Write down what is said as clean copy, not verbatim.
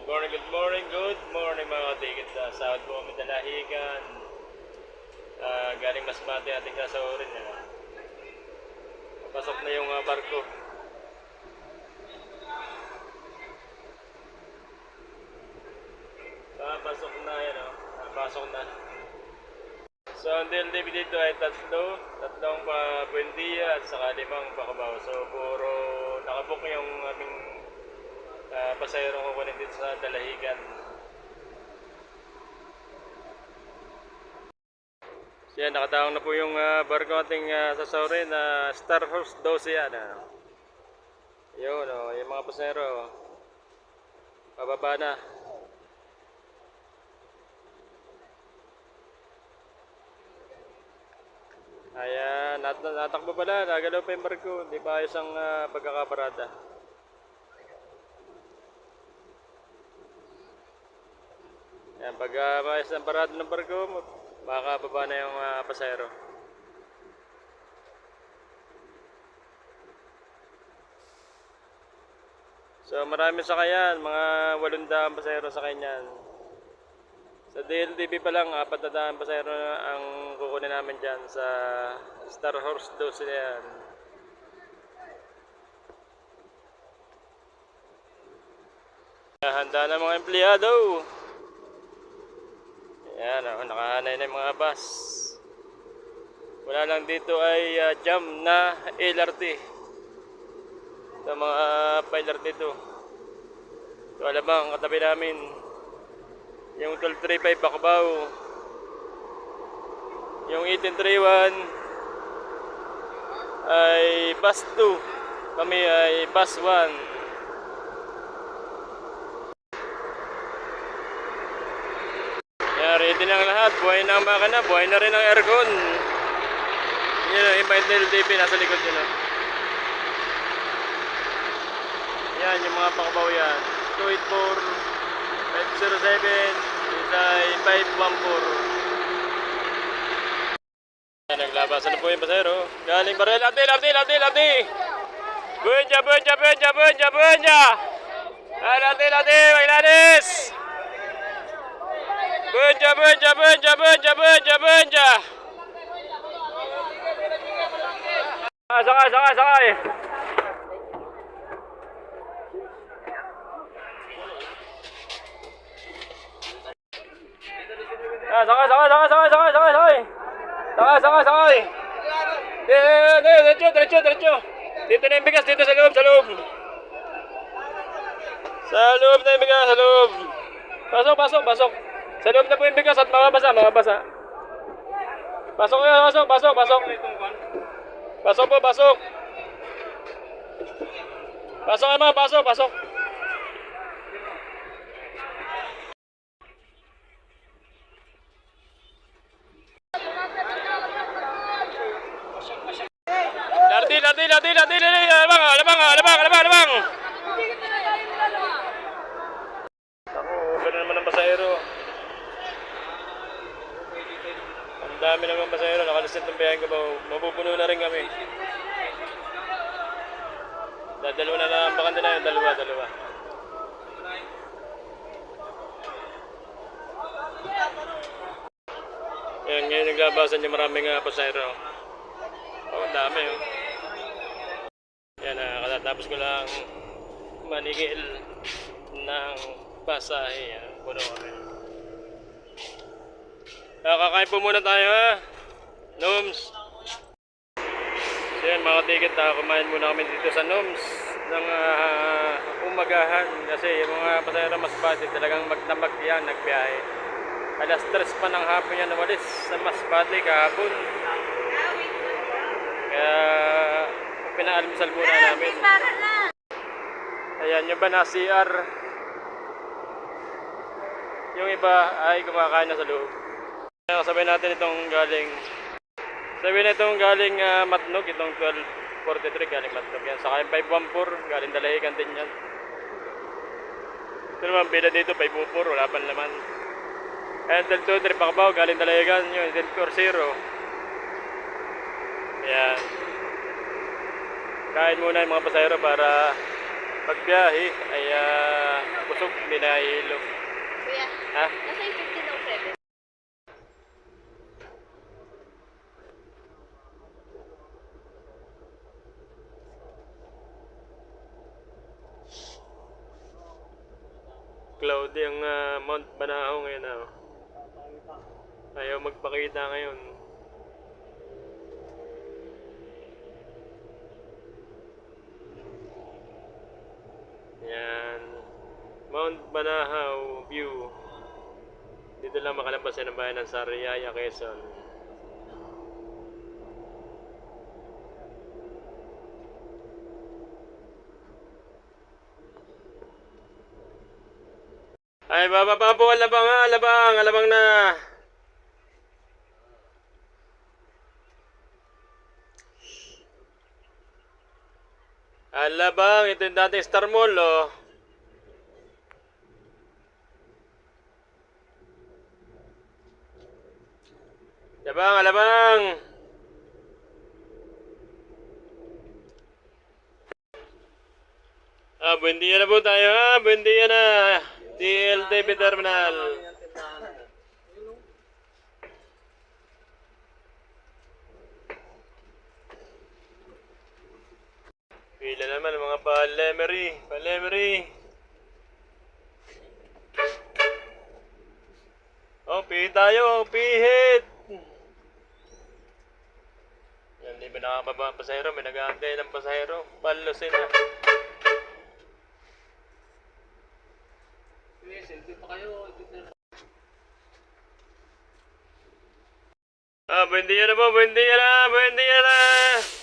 Good morning mga katigit. Sahod po kami dalahigan. Galing Masbate ating sasahurin. Papasok na yung barko. Pasok na yan pasok na. So ang DLTV dito ay tatlong Buendia at saka 5 Pacabaw. So puro nakabook yung aming pasahero ko kunin dito sa dalahigan. So yan, nakatawang na po yung barko ating sasahurin na Star Horse 12 yan. Yun yung mga pasahero pababa na. Ayan, natakbo pala, nagalaw pa yung barko, hindi pa ayos ang pagkakaparada. Ayan, pag maayos ang parada ng barko, makakababa na yung pasahero. So marami sakayan, mga 800 pasahero sa kanyan. Sa DLTV pa lang, 400 pasahero ang kukunin namin dyan sa Star Horse 12 na yan. Handa na mga empleyado. Ayan nakahanay na yung mga bus. Wala lang dito ay jam na LRT. Ito mga pa-LRT dito. Ito alamang katabi namin. Yung 1235 Pacabaw. Yung 1831 ay bus 2. Kami ay bus 1. Ready na ang lahat. Buhay na ang makina. Buhay na rin ang aircon. Yan yung DLTV nasa likod nyo. Yan yung mga Pacabaw yan. 284 507 isa ay 514. Naglabasan na po yung pasahero. Galing Barel. Abdi! Buenja! Abdi! Maglanis! Buenja! Sakay! Sakay! Diretso! Dito na yung bigas, dito sa loob. Sa loob na yung bigas, sa loob. Pasok. Sa loob na po yung bigas at mababasa. Pasok. Pasok. Lardi. Labang. Ako, gano'n naman ang pasahero. Ang dami naman pasahero, nakalisit ng biyahe ko ba, mapupuno na rin kami. Dalawa na lang bakante na yun, dalawa. Yan, ngayon naglabasan yung maraming pasahero. Ang dami Yan, katatapos ko lang manigil ng pasahe. Puno kami. Kakain po muna tayo Noms. So yan mga ticket, kumain muna kami dito sa Noms ng umagahan. Kasi yung mga pasahero Masbate talagang magdamag yan, nagbiyahe. Alas 3 pa ng hapon yan nawalis sa Masbate kahapon. Kaya pinaalmusal muna namin. Ayan yung ba na CR. Yung iba ay kumakain na sa loob. Sabay natin itong galing Matnog, itong 1243 galing Matnog yan. Saka yung 514 galing Dalahigan din yan. Ito naman bila dito 504, wala pa naman. And 1223 Pacabaw galing Dalahigan, yung 1240. Ayan. Kain muna yung mga pasahero para pagbiyahe ay busog tulog, hindi nahihilo. Kuya, Ha? nasa yung 1507. Cloudy ang Mount Banahaw ngayon. Ayaw magpakita ngayon. Yan. Mount Banahaw view. Dito lang makalabas ng bayan ng Sariaya, Quezon. Ay, bababa po, alabang ha, alabang na. Alabang, ito yung dating Star Mall, oh. Alabang. Buwan na po tayo ha, buwan na. DLTV Terminal. Pila naman mga palemery. Oh, pihit tayo, pihit. Yan, di ba nakababa ang pasahero? May nag-aantay ng pasahero. Palusin na. Selfie pa kayo. Buwan na po, buwan na.